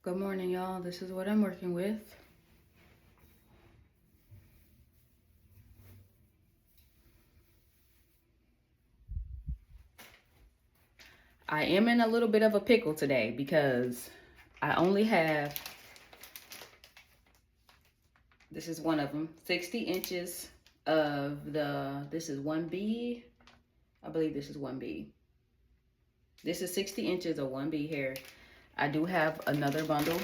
Good morning, y'all. This is what I'm working with. I am in a little bit of a pickle today because I only have, this is one of them, 60 inches of this is 1B. I believe this is 1B. This is 60 inches of 1B hair. I do have another bundle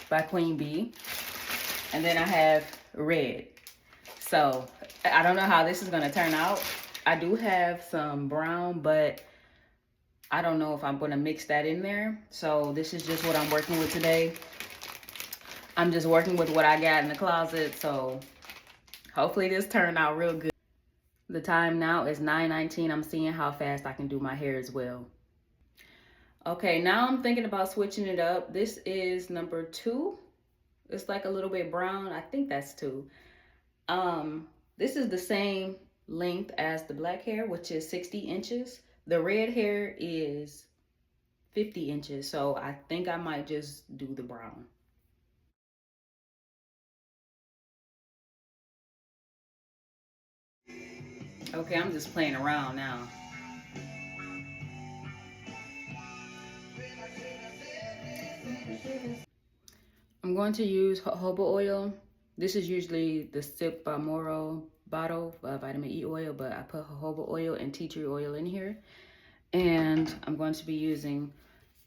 by Queen Bee. And then I have red. So I don't know how this is gonna turn out. I do have some brown, but I don't know if I'm gonna mix that in there. So this is just what I'm working with today. I'm just working with what I got in the closet. So hopefully this turned out real good. The time now is 9:19. I'm seeing how fast I can do my hair as well. Okay, now I'm thinking about switching it up. This is number 2. It's like a little bit brown. I think that's 2. This is the same length as the black hair, which is 60 inches. The red hair is 50 inches, so I think I might just do the brown. Okay, I'm just playing around now. I'm going to use jojoba oil. This is usually the Sip by Moro bottle vitamin E oil, but I put jojoba oil and tea tree oil in here. And I'm going to be using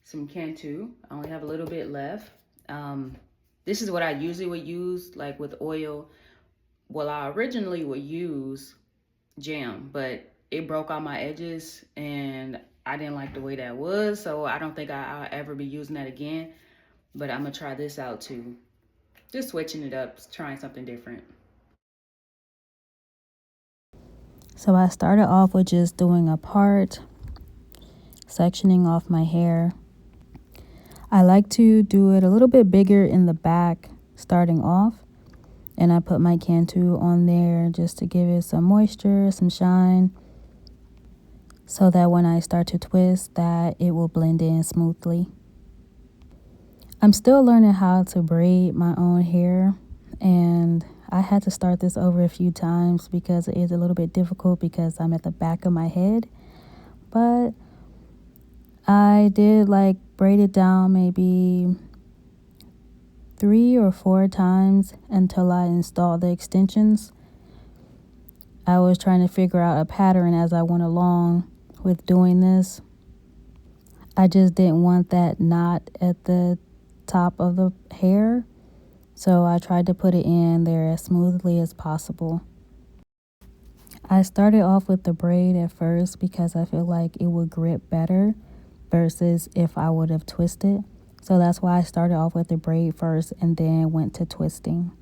some Cantu. I only have a little bit left. This is what I usually would use, like with oil. Well, I originally would use jam, but it broke all my edges and I didn't like the way that was, so I don't think I'll ever be using that again. But I'm gonna try this out too. Just switching it up, trying something different. So I started off with just doing a part, sectioning off my hair. I like to do it a little bit bigger in the back starting off. And I put my Cantu on there just to give it some moisture, some shine, so that when I start to twist that it will blend in smoothly. I'm still learning how to braid my own hair, and I had to start this over a few times because it is a little bit difficult because I'm at the back of my head. But I did like braid it down maybe 3 or 4 times until I installed the extensions. I was trying to figure out a pattern as I went along with doing this. I just didn't want that knot at the top of the hair, so I tried to put it in there as smoothly as possible. I started off with the braid at first because I feel like it would grip better versus if I would have twisted. So that's why I started off with the braid first and then went to twisting.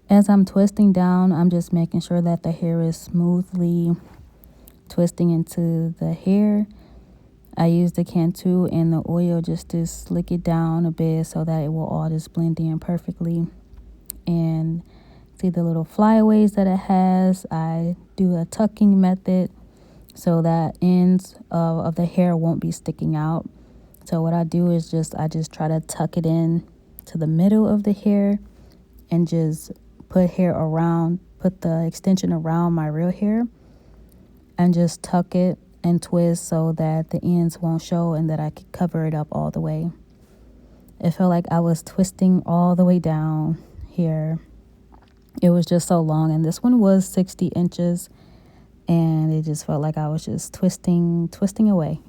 As I'm twisting down, I'm just making sure that the hair is smoothly twisting into the hair. I use the Cantu and the oil just to slick it down a bit so that it will all just blend in perfectly. And see the little flyaways that it has. I do a tucking method so that ends of the hair won't be sticking out. So what I do is I just try to tuck it in to the middle of the hair and just put the extension around my real hair and just tuck it and twist so that the ends won't show and that I can cover it up all the way. It felt like I was twisting all the way down here. It was just so long, and this one was 60 inches, and it just felt like I was just twisting away.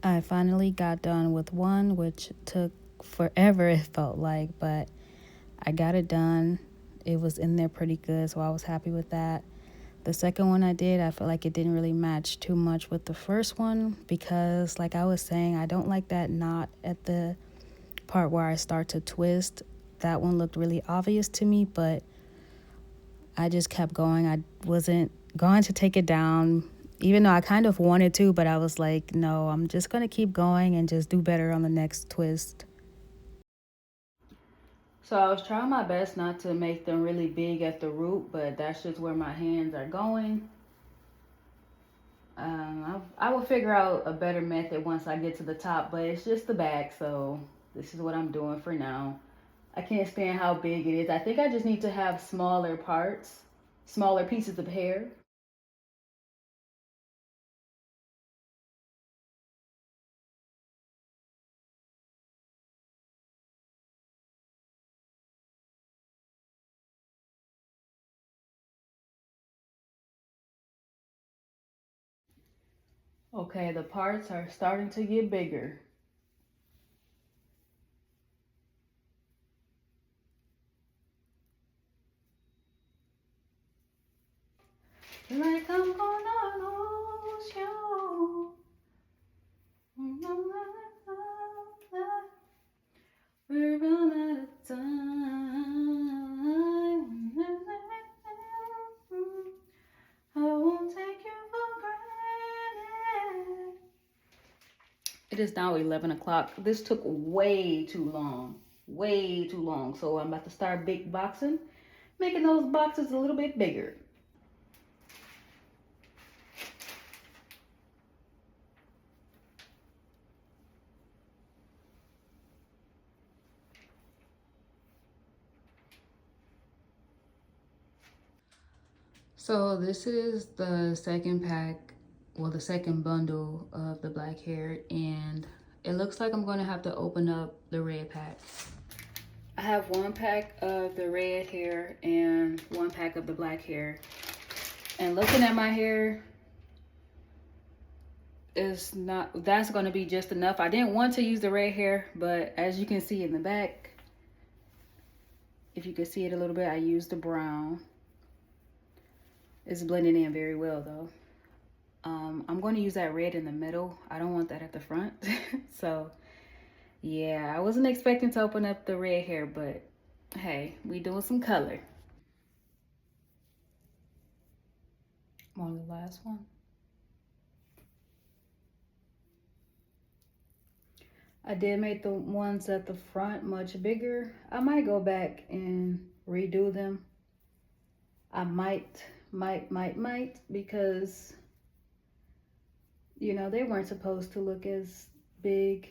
I finally got done with one, which took forever, it felt like, but I got it done. It was in there pretty good, so I was happy with that. The second one I did, I felt like it didn't really match too much with the first one because, like I was saying, I don't like that knot at the part where I start to twist. that one looked really obvious to me, but I just kept going. I wasn't going to take it down, even though I kind of wanted to, but I was like, no, I'm just going to keep going and just do better on the next twist. So I was trying my best not to make them really big at the root, but that's just where my hands are going. I will figure out a better method once I get to the top, but it's just the back, so this is what I'm doing for now. I can't stand how big it is. I think I just need to have smaller parts, smaller pieces of hair. Okay, the parts are starting to get bigger. Like I'm gonna lose you. We're running out of time. I won't take you for granted. It is now 11 o'clock. This took way too long. Way too long. So I'm about to start big boxing, making those boxes a little bit bigger. So this is the second pack, well, the second bundle of the black hair, and it looks like I'm going to have to open up the red pack. I have one pack of the red hair and one pack of the black hair. And looking at my hair, is not, that's going to be just enough. I didn't want to use the red hair, but as you can see in the back, if you can see it a little bit, I used the brown. It's blending in very well though. I'm going to use that red in the middle. I don't want that at the front. So yeah, I wasn't expecting to open up the red hair, but hey, we doing some color. On the last one. I did make the ones at the front much bigger. I might go back and redo them. I might, because, you know, they weren't supposed to look as big.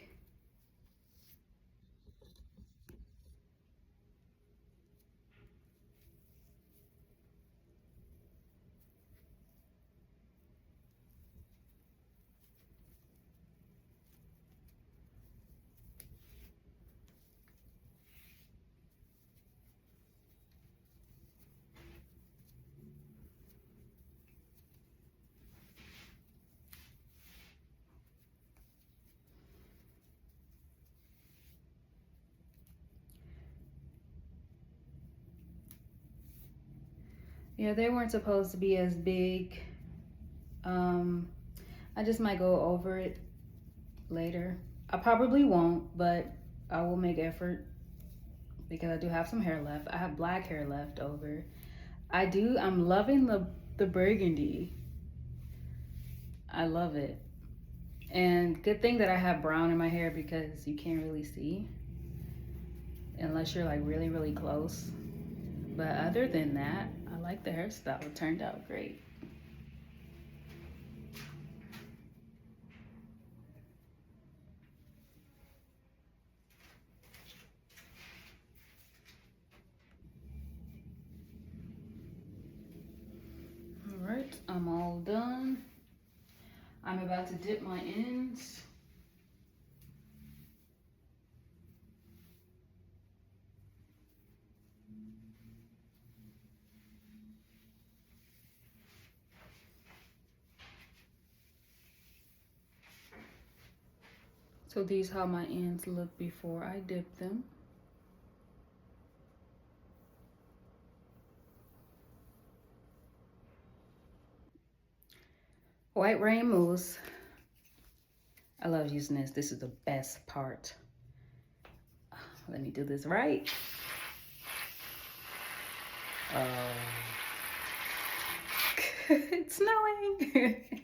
Yeah, they weren't supposed to be as big. I just might go over it later. I probably won't, but I will make effort because I do have some hair left. I have black hair left over. I'm loving the burgundy. I love it. And good thing that I have brown in my hair because you can't really see unless you're like really, really close. But other than that, I like the hairstyle. It turned out great. All right, I'm all done. I'm about to dip my ends. So these how my ends look before I dip them. White Rain Mousse. I love using this. This is the best part. Let me do this right. It's snowing.